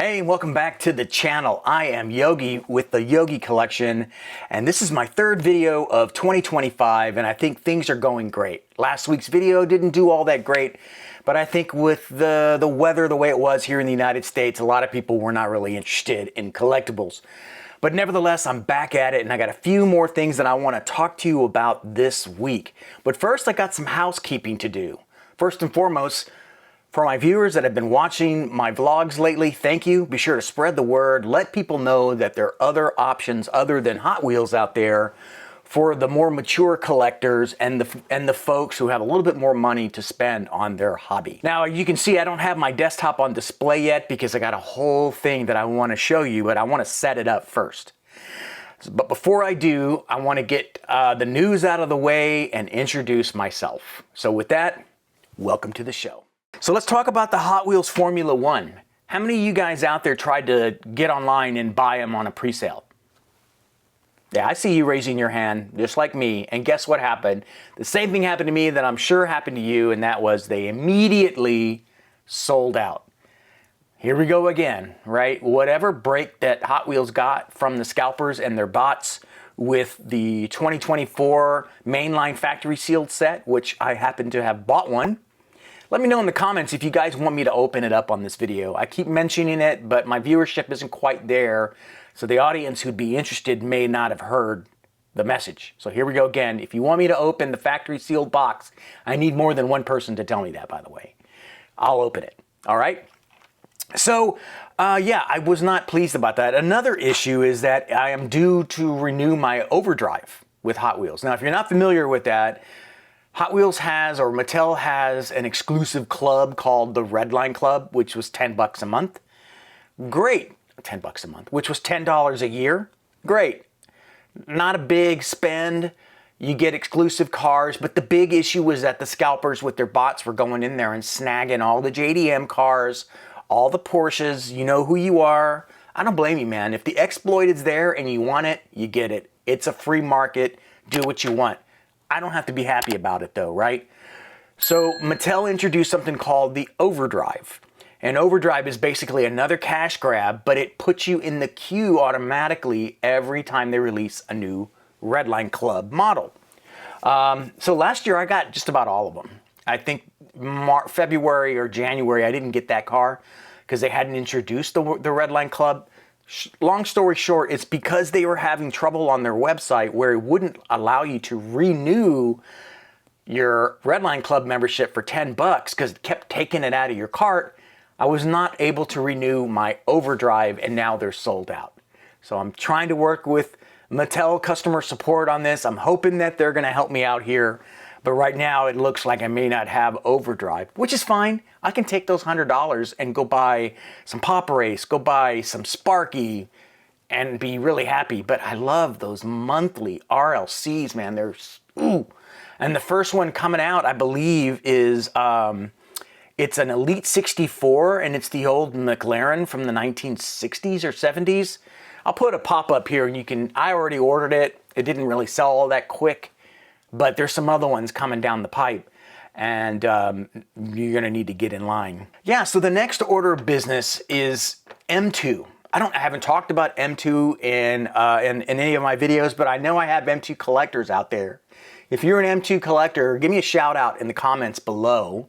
Hey, welcome back to the channel. I am Yogi with the Yogi Collection, and this is my third video of 2025, and I think things are going great. Last week's video didn't do all that great, but I think with the weather the way it was here in the United States, a lot of people were not really interested in collectibles. But nevertheless, I'm back at it, and I got a few more things that I want to talk to you about this week. But first, I got some housekeeping to do. First and foremost, for my viewers that have been watching my vlogs lately, thank you. Be sure to spread the word. Let people know that there are other options other than Hot Wheels out there for the more mature collectors and the folks who have a little bit more money to spend on their hobby. Now, you can see I don't have my desktop on display yet because I got a whole thing that I want to show you, but I want to set it up first. But before I do, I want to get the news out of the way and introduce myself. So with that, welcome to the show. So let's talk about the Hot Wheels Formula One. How many of you guys out there tried to get online and buy them on a pre-sale? Yeah, I see you raising your hand, just like me. And guess what happened? The same thing happened to me that I'm sure happened to you, and that was they immediately sold out. Here we go again, right? Whatever break that Hot Wheels got from the scalpers and their bots with the 2024 mainline factory sealed set, which I happen to have bought one. Let me know in the comments if you guys want me to open it up on this video. I keep mentioning it, but my viewership isn't quite there, so the audience who'd be interested may not have heard the message. So here we go again. If you want me to open the factory sealed box, I need more than one person to tell me that, by the way. I'll open it, all right? So, yeah, I was not pleased about that. Another issue is that I am due to renew my overdrive with Hot Wheels. Now, if you're not familiar with that, Hot Wheels has, or Mattel has, an exclusive club called the Red Line Club, which was $10 a month. Great, $10 a month, which was $10 a year. Great. Not a big spend. You get exclusive cars, but the big issue was that the scalpers with their bots were going in there and snagging all the JDM cars, all the Porsches. You know who you are. I don't blame you, man. If the exploit is there and you want it, you get it. It's a free market. Do what you want. I don't have to be happy about it though, right? So Mattel introduced something called the Overdrive. And Overdrive is basically another cash grab, but it puts you in the queue automatically every time they release a new Redline Club model. So last year I got just about all of them. I think February or January I didn't get that car because they hadn't introduced the Redline Club. Long story short, it's because they were having trouble on their website where it wouldn't allow you to renew your Redline Club membership for $10 because it kept taking it out of your cart. I was not able to renew my Overdrive, and now they're sold out. So I'm trying to work with Mattel customer support on this. I'm hoping that they're going to help me out here. But right now it looks like I may not have Overdrive, which is fine. I can take those $100 and go buy some Pop Race, go buy some Sparky, and be really happy. But I love those monthly RLCs, man. They're, ooh. And the first one coming out, I believe, is it's an Elite 64, and it's the old McLaren from the 1960s or 70s. I'll put a pop-up here, and you can, I already ordered it. It didn't really sell all that quick. But there's some other ones coming down the pipe, and you're going to need to get in line. Yeah, so the next order of business is M2. I haven't talked about M2 in any of my videos, but I know I have M2 collectors out there. If you're an M2 collector, give me a shout out in the comments below.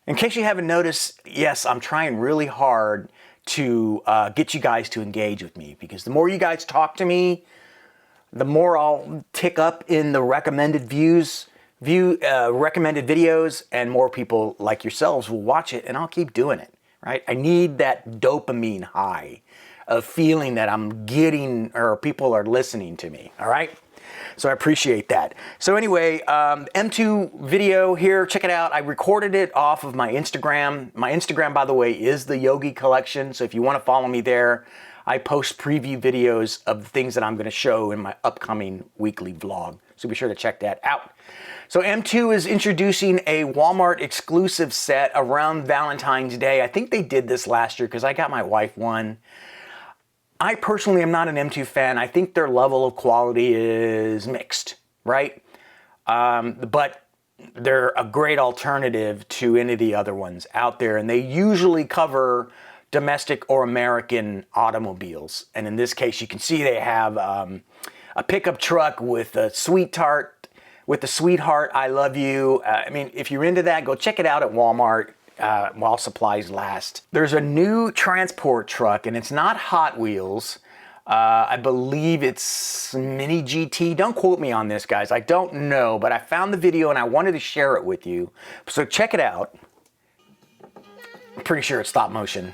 In case you haven't noticed, yes, I'm trying really hard to get you guys to engage with me, because the more you guys talk to me, the more I'll tick up in the recommended recommended videos, and more people like yourselves will watch it, and I'll keep doing it, right? I need that dopamine high of feeling that I'm getting, or people are listening to me, all right? So I appreciate that. So anyway, M2 video here, check it out. I recorded it off of my Instagram. My Instagram, by the way, is the Yogi Collection, so if you want to follow me there, I post preview videos of the things that I'm going to show in my upcoming weekly vlog. So be sure to check that out. So M2 is introducing a Walmart exclusive set around Valentine's Day. I think they did this last year because I got my wife one. I personally am not an M2 fan. I think their level of quality is mixed, right? But they're a great alternative to any of the other ones out there. And they usually cover domestic or American automobiles. And in this case, you can see they have a pickup truck with a sweetheart, I love you. I mean, if you're into that, go check it out at Walmart while supplies last. There's a new transport truck, and it's not Hot Wheels. I believe it's Mini GT. Don't quote me on this, guys. I don't know, but I found the video and I wanted to share it with you. So check it out. I'm pretty sure it's stop motion.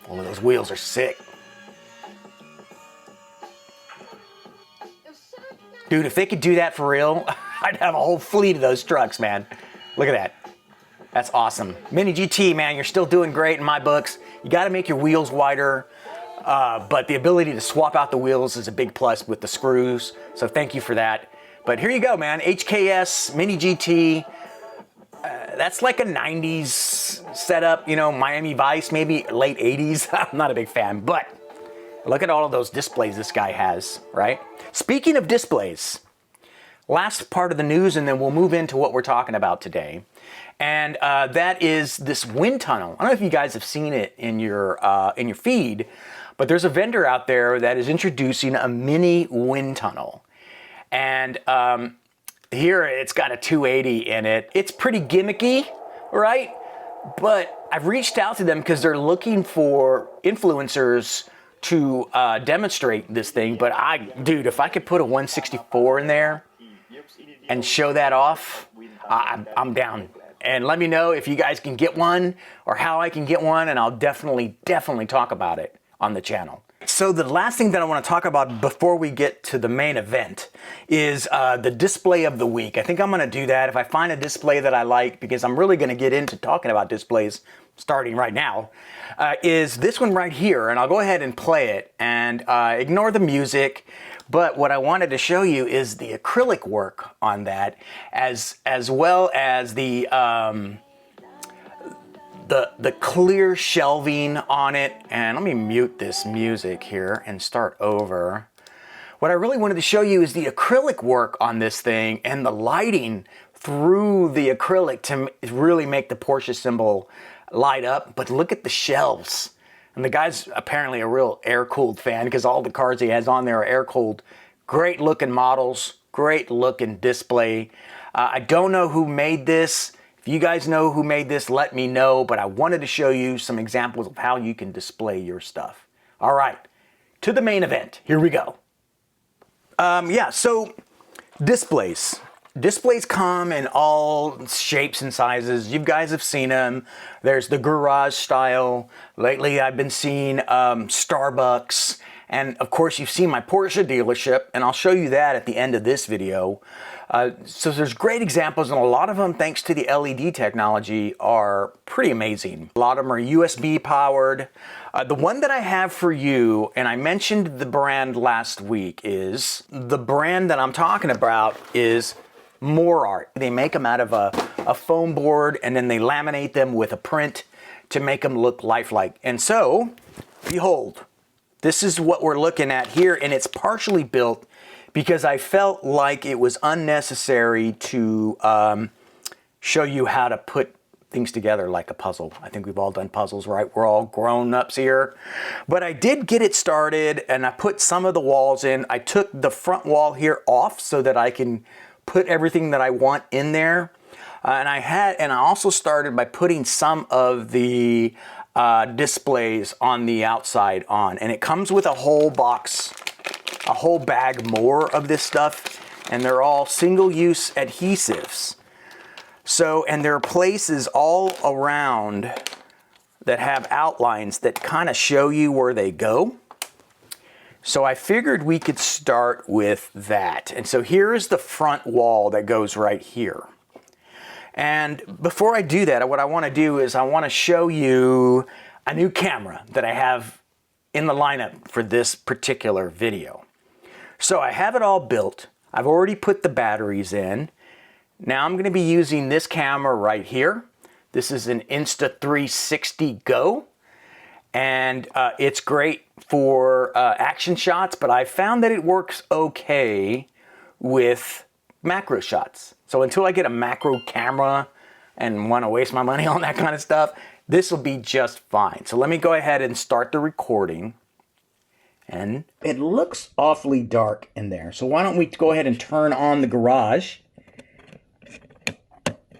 Oh, those wheels are sick. Dude, if they could do that for real, I'd have a whole fleet of those trucks, man. Look at that. That's awesome. Mini GT, man, you're still doing great in my books. You got to make your wheels wider, but the ability to swap out the wheels is a big plus with the screws, so thank you for that. But here you go, man. HKS, Mini GT. That's like a 90s setup, you know, Miami Vice, maybe late 80s. I'm not a big fan, but look at all of those displays this guy has, right? Speaking of displays, last part of the news, and then we'll move into what we're talking about today. And that is this wind tunnel. I don't know if you guys have seen it in your feed, but there's a vendor out there that is introducing a mini wind tunnel. And here it's got a 280 in it. It's pretty gimmicky, right? But I've reached out to them because they're looking for influencers to demonstrate this thing. But dude, if I could put a 164 in there and show that off, I'm down. And let me know if you guys can get one or how I can get one, and I'll definitely talk about it on the channel. So the last thing that I want to talk about before we get to the main event is the display of the week. I think I'm going to do that if I find a display that I like, because I'm really going to get into talking about displays starting right now, is this one right here. And I'll go ahead and play it and ignore the music. But what I wanted to show you is the acrylic work on that, as well as the clear shelving on it. And let me mute this music here and start over. What I really wanted to show you is the acrylic work on this thing and the lighting through the acrylic to really make the Porsche symbol light up. But look at the shelves. And the guy's apparently a real air-cooled fan, because all the cars he has on there are air-cooled. Great looking models, great looking display. I don't know who made this. If you guys know who made this, let me know. But I wanted to show you some examples of how you can display your stuff. All right, to the main event. Here we go. Yeah, so displays. Displays come in all shapes and sizes. You guys have seen them. There's the garage style. Lately, I've been seeing Starbucks. And of course, you've seen my Porsche dealership, and I'll show you that at the end of this video. So there's great examples, and a lot of them, thanks to the LED technology, are pretty amazing. A lot of them are USB powered. The one that I have for you, and I mentioned the brand last week, is the brand that I'm talking about is More Art. They make them out of a foam board, and then they laminate them with a print to make them look lifelike. And so, behold, this is what we're looking at here, and it's partially built because I felt like it was unnecessary to show you how to put things together like a puzzle. I think we've all done puzzles, right? We're all grown-ups here. But I did get it started, and I put some of the walls in. I took the front wall here off so that I can put everything that I want in there. And I also started by putting some of the displays on the outside on. And it comes with a whole box, a whole bag more of this stuff. And they're all single-use adhesives. So, and there are places all around that have outlines that kind of show you where they go. So I figured we could start with that. And so here is the front wall that goes right here. And before I do that, what I want to do is I want to show you a new camera that I have in the lineup for this particular video. So I have it all built. I've already put the batteries in. Now I'm going to be using this camera right here. This is an Insta360 Go. And it's great for action shots, but I found that it works okay with macro shots. So until I get a macro camera and want to waste my money on that kind of stuff, this will be just fine. So let me go ahead and start the recording. And it looks awfully dark in there. So why don't we go ahead and turn on the garage.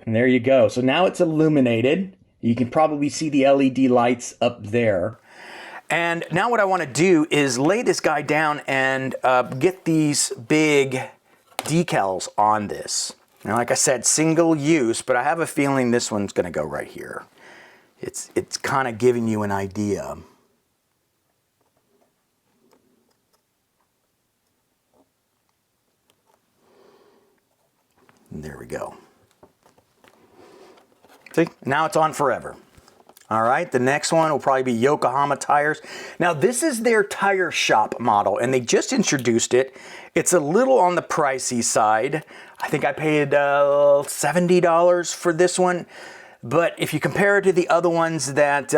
And there you go. So now it's illuminated. You can probably see the LED lights up there. And now what I want to do is lay this guy down and get these big decals on this. Now, like I said, single use, but I have a feeling this one's going to go right here. It's kind of giving you an idea. And there we go. See, now it's on forever. All right, the next one will probably be Yokohama tires. Now, this is their tire shop model, and they just introduced it. It's a little on the pricey side. I think I paid $70 for this one. But if you compare it to the other ones that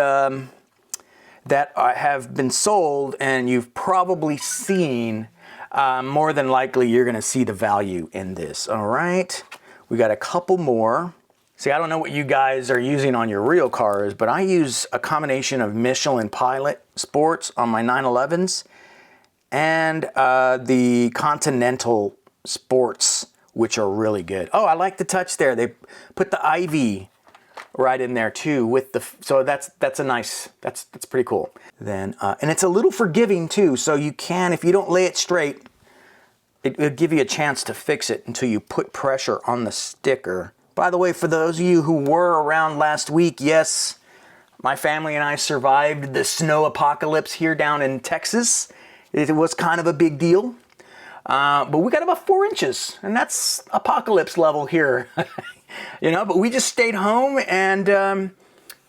have been sold and you've probably seen, more than likely you're going to see the value in this. All right, we got a couple more. See, I don't know what you guys are using on your real cars, but I use a combination of Michelin Pilot Sports on my 911s and the Continental Sports, which are really good. Oh, I like the touch there. They put the Ivy right in there too with the, so that's a nice, that's pretty cool. Then and it's a little forgiving too, so you can, if you don't lay it straight, it'll give you a chance to fix it until you put pressure on the sticker. By the way, for those of you who were around last week, yes, my family and I survived the snow apocalypse here down in Texas. It was kind of a big deal. But we got about 4 inches, and that's apocalypse level here. You know, but we just stayed home and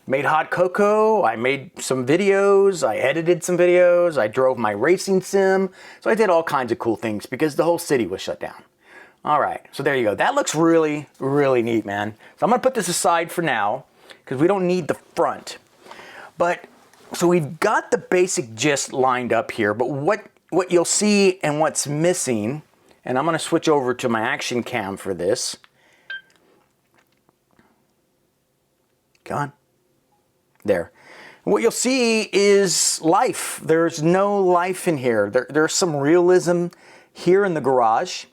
made hot cocoa. I made some videos. I edited some videos. I drove my racing sim. So I did all kinds of cool things because the whole city was shut down. All right, so there you go. That looks really, really neat, man. So I'm gonna put this aside for now because we don't need the front. But, so we've got the basic gist lined up here, but what you'll see and what's missing, and I'm gonna switch over to my action cam for this. Come on. There. What you'll see is life. There's no life in here. There's some realism here in the garage.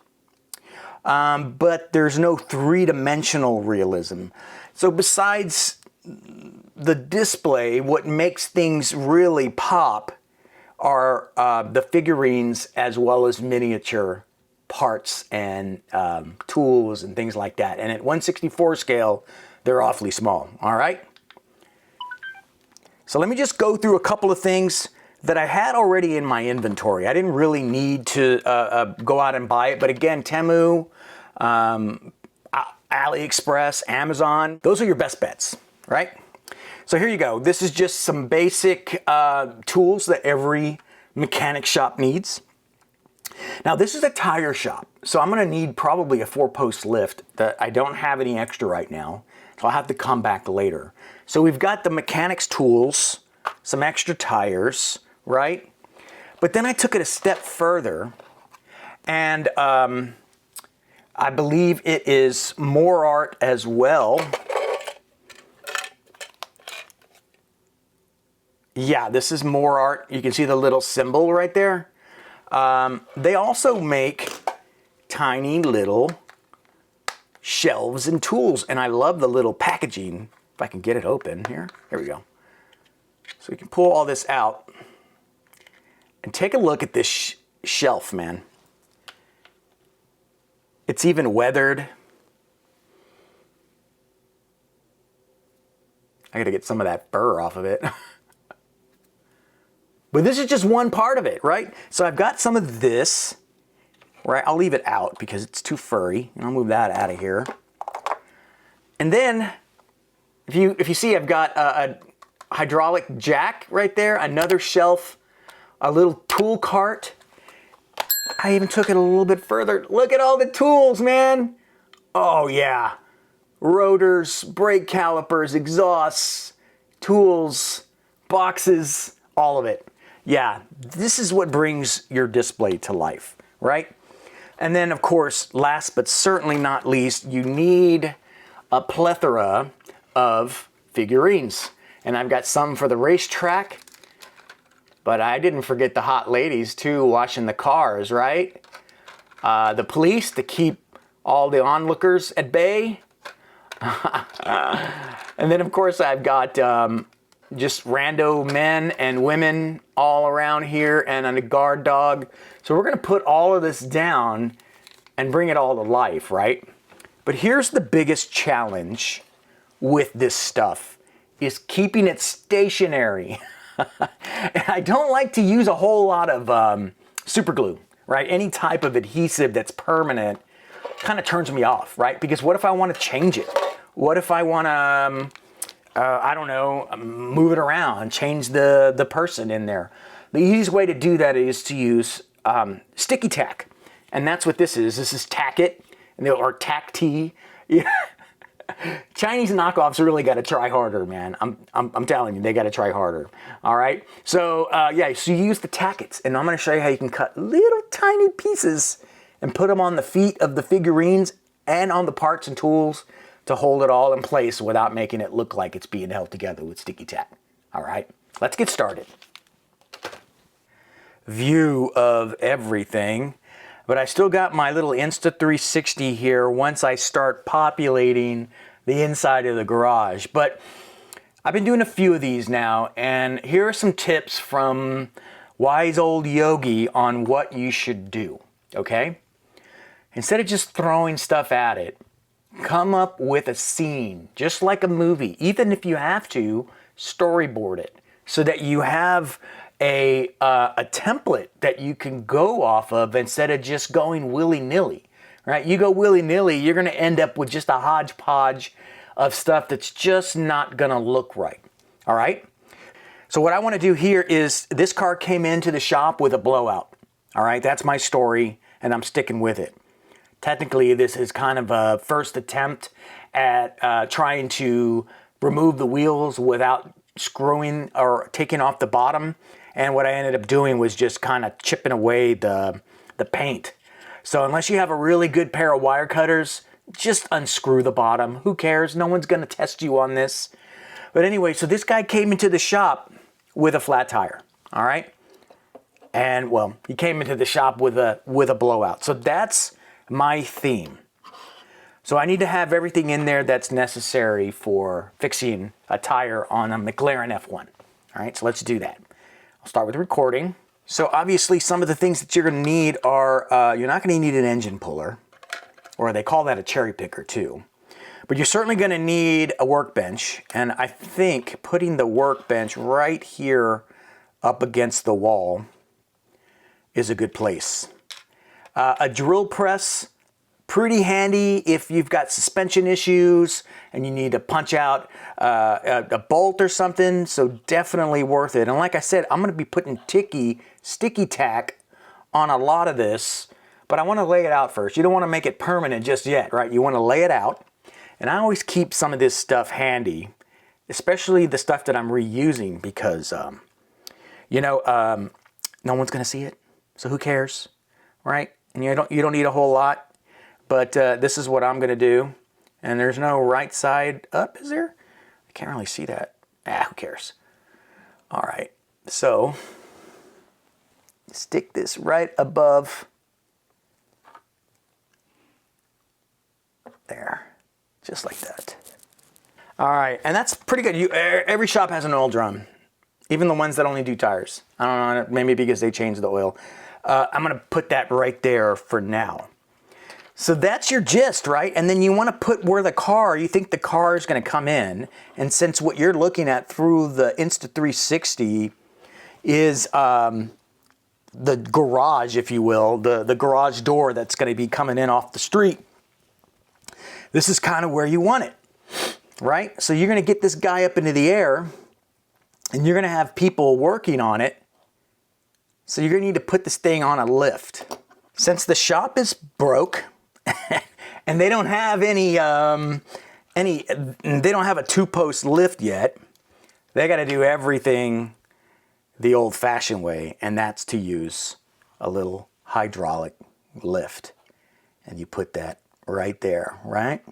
But there's no three-dimensional realism. So besides the display, what makes things really pop are the figurines as well as miniature parts and tools and things like that. And at 1/64 scale, they're awfully small, all right? So let me just go through a couple of things that I had already in my inventory. I didn't really need to go out and buy it, but again, Temu, AliExpress, Amazon, those are your best bets, right? So here you go. This is just some basic tools that every mechanic shop needs. Now this is a tire shop, so I'm gonna need probably a 4-post lift that I don't have any extra right now, so I'll have to come back later. So we've got the mechanics tools, some extra tires, right? But then I took it a step further, and I believe it is more art as well. Yeah, this is more art. You can see the little symbol right there. They also make tiny little shelves and tools, and I love the little packaging. If I can get it open here. Here we go. So you can pull all this out and take a look at this shelf, man. It's even weathered. I gotta get some of that fur off of it. But this is just one part of it, right? So I've got some of this, right? I'll leave it out because it's too furry, and I'll move that out of here. And then, if you see, I've got a hydraulic jack right there, another shelf, a little tool cart. I even took it a little bit further. Look at all the tools, man. Oh yeah. Rotors, brake calipers, exhausts, tools, boxes, all of it. Yeah, this is what brings your display to life, right? And then of course, last but certainly not least, you need a plethora of figurines. And I've got some for the racetrack, but I didn't forget the hot ladies too, washing the cars, right? The police to keep all the onlookers at bay. And then of course I've got just rando men and women all around here and a guard dog. So we're gonna put all of this down and bring it all to life, right? But here's the biggest challenge with this stuff, is keeping it stationary. And I don't like to use a whole lot of super glue, right? Any type of adhesive that's permanent kind of turns me off, right? Because what if I want to change it? What if I want to, I don't know, move it around, change the person in there? The easiest way to do that is to use sticky tack. And that's what this is. This is Tack It, or Tack T. Yeah. Chinese knockoffs really got to try harder, man. I'm telling you, they got to try harder. All right. So yeah, so you use the tackets, and I'm going to show you how you can cut little tiny pieces and put them on the feet of the figurines and on the parts and tools to hold it all in place without making it look like it's being held together with sticky tack. All right, let's get started. View of everything. But I still got my little Insta360 here once I start populating the inside of the garage. But I've been doing a few of these now, and here are some tips from wise old Yogi on what you should do, okay? Instead of just throwing stuff at it, come up with a scene, just like a movie. Even if you have to, storyboard it so that you have a template that you can go off of instead of just going willy-nilly, right? You go willy-nilly, you're going to end up with just a hodgepodge of stuff that's just not going to look right, all right? So what I want to do here is, this car came into the shop with a blowout, all right? That's my story, and I'm sticking with it. Technically, this is kind of a first attempt at trying to remove the wheels without screwing or taking off the bottom. And what I ended up doing was just kind of chipping away the paint. So unless you have a really good pair of wire cutters, just unscrew the bottom. Who cares? No one's going to test you on this. But anyway, so this guy came into the shop with a flat tire, all right? And well, he came into the shop with a blowout. So that's my theme. So I need to have everything in there that's necessary for fixing a tire on a McLaren F1. All right, so let's do that. I'll start with recording. So obviously some of the things that you're gonna need are, you're not gonna need an engine puller, or they call that a cherry picker too. But you're certainly gonna need a workbench, and I think putting the workbench right here up against the wall is a good place. A drill press, pretty handy if you've got suspension issues and you need to punch out a bolt or something, so definitely worth it. And like I said, I'm going to be putting sticky tack on a lot of this, but I want to lay it out first. You don't want to make it permanent just yet, right? You want to lay it out. And I always keep some of this stuff handy, especially the stuff that I'm reusing, because, you know, no one's going to see it, so who cares, right? And you don't need a whole lot. But this is what I'm going to do. And there's no right side up, is there? I can't really see that. Who cares? All right. So stick this right above there. Just like that. All right. And that's pretty good. Every shop has an oil drum. Even the ones that only do tires. I don't know. Maybe because they changed the oil. I'm going to put that right there for now. So that's your gist, right? And then you want to put where you think the car is going to come in. And since what you're looking at through the Insta360 is the garage, if you will, the garage door that's going to be coming in off the street, this is kind of where you want it, right? So you're going to get this guy up into the air, and you're going to have people working on it. So you're going to need to put this thing on a lift. Since the shop is broke, and they don't have they don't have a 2-post lift yet, they got to do everything the old-fashioned way, and that's to use a little hydraulic lift. And you put that right there, right?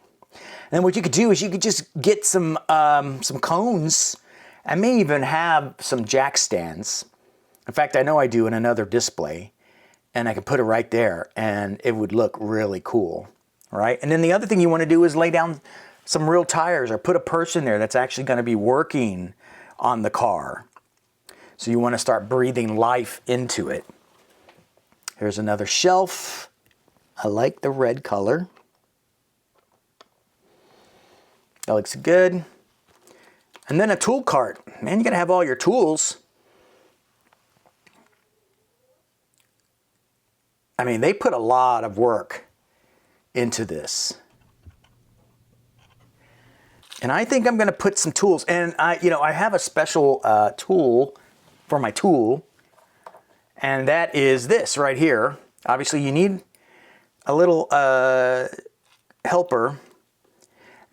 And what you could do is you could just get some cones. I may even have some jack stands. In fact, I know I do in another display, and I can put it right there and it would look really cool, right? And then the other thing you want to do is lay down some real tires or put a person there that's actually going to be working on the car. So you want to start breathing life into it. Here's another shelf. I like the red color. That looks good. And then a tool cart. Man, you gotta have all your tools. I mean, they put a lot of work into this. And I think I'm gonna put some tools. And I have a special tool for my tool. And that is this right here. Obviously you need a little helper.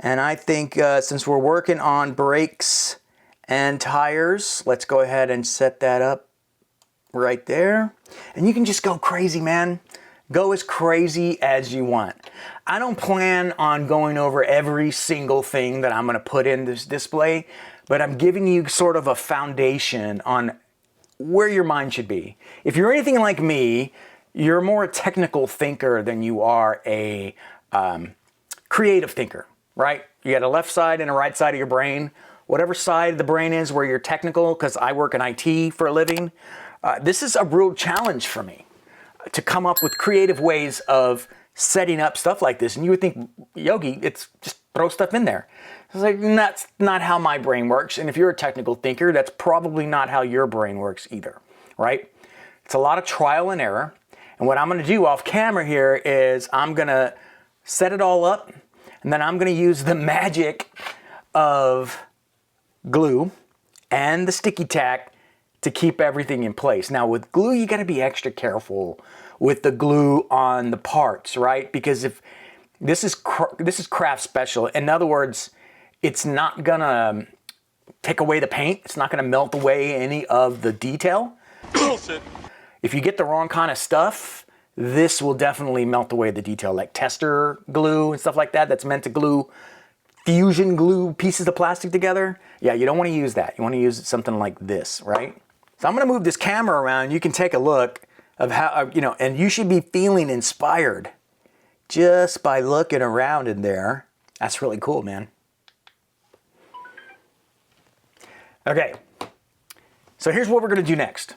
And I think since we're working on brakes and tires, let's go ahead and set that up right there. And you can just go crazy, man. Go as crazy as you want. I don't plan on going over every single thing that I'm going to put in this display, but I'm giving you sort of a foundation on where your mind should be. If you're anything like me, you're more a technical thinker than you are a creative thinker. Right? You got a left side and a right side of your brain. Whatever side of the brain is where you're technical, because I work in IT for a living, this is a real challenge for me to come up with creative ways of setting up stuff like this. And you would think, Yogi, it's just throw stuff in there. It's like, that's not how my brain works. And if you're a technical thinker, that's probably not how your brain works either, right? It's a lot of trial and error. And what I'm going to do off camera here is I'm going to set it all up. And then I'm going to use the magic of glue and the sticky tack to keep everything in place. Now with glue, you got to be extra careful with the glue on the parts, right? Because if this is craft special, in other words, it's not going to take away the paint. It's not going to melt away any of the detail. If you get the wrong kind of stuff, this will definitely melt away the detail, like tester glue and stuff like that. That's meant to glue, fusion glue pieces of plastic together. Yeah, you don't want to use that. You want to use something like this, right? So I'm going to move this camera around. You can take a look of how, and you should be feeling inspired just by looking around in there. That's really cool, man. Okay, so here's what we're going to do next.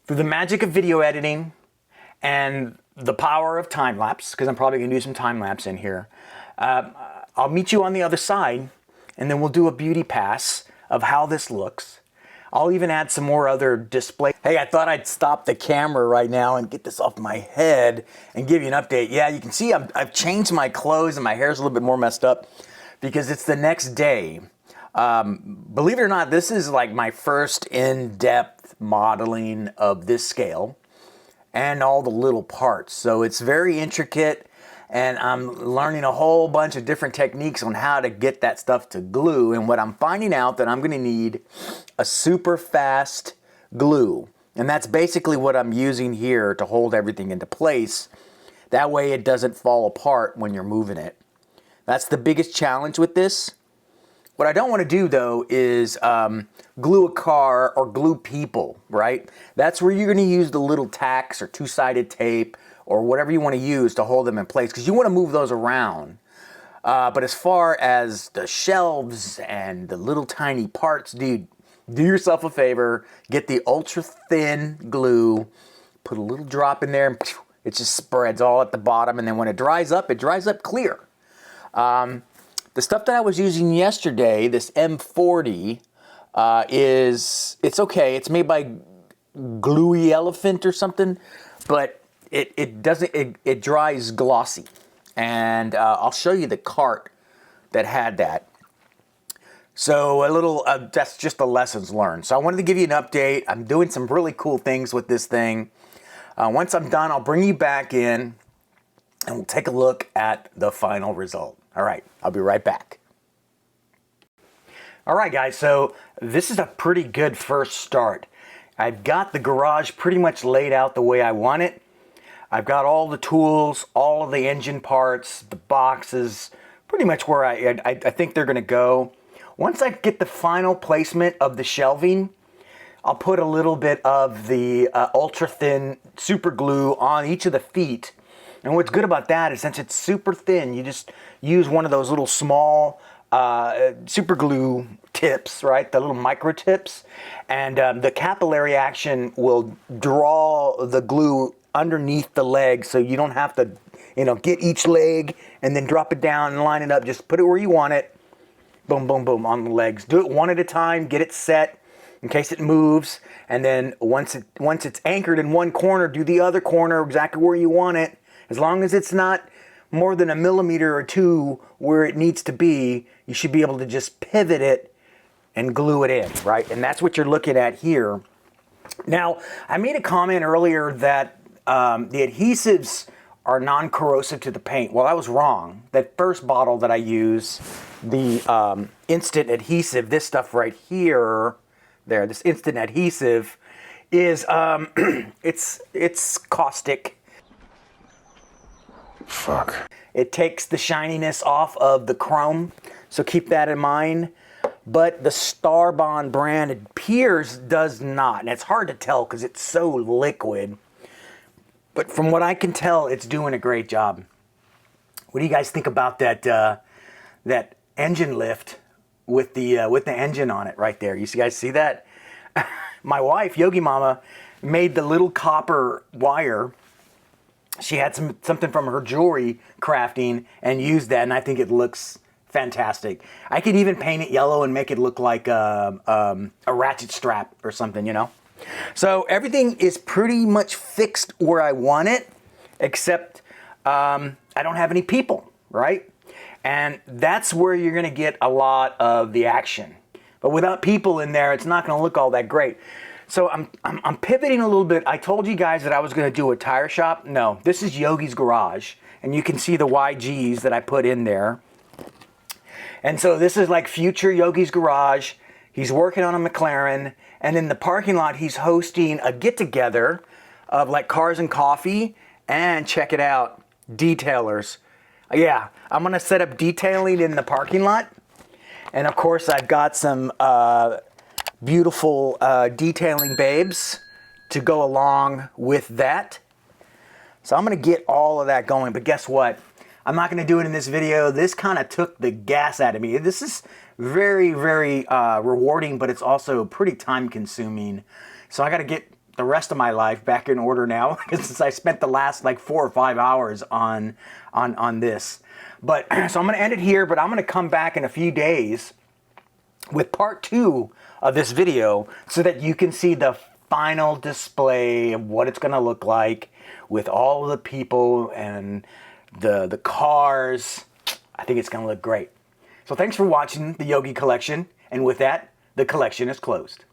Through the magic of video editing and the power of time-lapse, because I'm probably going to do some time-lapse in here, I'll meet you on the other side, and then we'll do a beauty pass of how this looks. I'll even add some more other display. Hey, I thought I'd stop the camera right now and get this off my head and give you an update. Yeah, you can see I've changed my clothes and my hair's a little bit more messed up because it's the next day. Believe it or not, this is like my first in-depth modeling of this scale and all the little parts. So it's very intricate, and I'm learning a whole bunch of different techniques on how to get that stuff to glue. And what I'm finding out that I'm going to need a super fast glue. And that's basically what I'm using here to hold everything into place. That way it doesn't fall apart when you're moving it. That's the biggest challenge with this. What I don't want to do, though, is glue a car or glue people, right? That's where you're going to use the little tacks or two-sided tape or whatever you want to use to hold them in place, because you want to move those around. But as far as the shelves and the little tiny parts, dude, do yourself a favor, get the ultra-thin glue, put a little drop in there, and it just spreads all at the bottom, and then when it dries up clear. The stuff that I was using yesterday, this M40, it's okay. It's made by Gluey Elephant or something, but it dries glossy. And I'll show you the cart that had that. So that's just the lessons learned. So I wanted to give you an update. I'm doing some really cool things with this thing. Once I'm done, I'll bring you back in and we'll take a look at the final result. All right, I'll be right back. All right, guys, so this is a pretty good first start. I've got the garage pretty much laid out the way I want it. I've got all the tools, all of the engine parts, the boxes, pretty much where I think they're going to go. Once I get the final placement of the shelving, I'll put a little bit of the ultra thin super glue on each of the feet. And what's good about that is since it's super thin, you just use one of those little small super glue tips, right? The little micro tips. And the capillary action will draw the glue underneath the leg, so you don't have to, get each leg and then drop it down and line it up. Just put it where you want it. Boom, boom, boom on the legs. Do it one at a time. Get it set in case it moves. And then once it's anchored in one corner, do the other corner exactly where you want it. As long as it's not more than a millimeter or two where it needs to be, you should be able to just pivot it and glue it in, right? And that's what you're looking at here. Now, I made a comment earlier that the adhesives are non-corrosive to the paint. Well, I was wrong. That first bottle that I use, the instant adhesive, this stuff right here, this instant adhesive is, it's caustic. Fuck. It takes the shininess off of the chrome, so keep that in mind. But the Starbond brand, it appears, does not. And it's hard to tell because it's so liquid. But from what I can tell, it's doing a great job. What do you guys think about that that engine lift with the engine on it right there? You guys see that? My wife, Yogi Mama, made the little copper wire. She had something from her jewelry crafting and used that, and I think it looks fantastic. I could even paint it yellow and make it look like a ratchet strap or something, So everything is pretty much fixed where I want it, except I don't have any people, right? And that's where you're going to get a lot of the action. But without people in there, it's not going to look all that great. So I'm pivoting a little bit. I told you guys that I was going to do a tire shop. No, this is Yogi's garage. And you can see the YGs that I put in there. And so this is like future Yogi's garage. He's working on a McLaren. And in the parking lot, he's hosting a get-together of like cars and coffee. And check it out, detailers. Yeah, I'm going to set up detailing in the parking lot. And of course, I've got some beautiful detailing babes to go along with that. So I'm going to get all of that going. But guess what? I'm not going to do it in this video. This kind of took the gas out of me. This is very, very rewarding, but it's also pretty time consuming. So I got to get the rest of my life back in order now, since I spent the last like 4 or 5 hours on this. But so I'm going to end it here, but I'm going to come back in a few days with part 2 of this video so that you can see the final display of what it's going to look like with all the people and the cars. I think it's going to look great. So thanks for watching the Yogi collection. And with that, the collection is closed.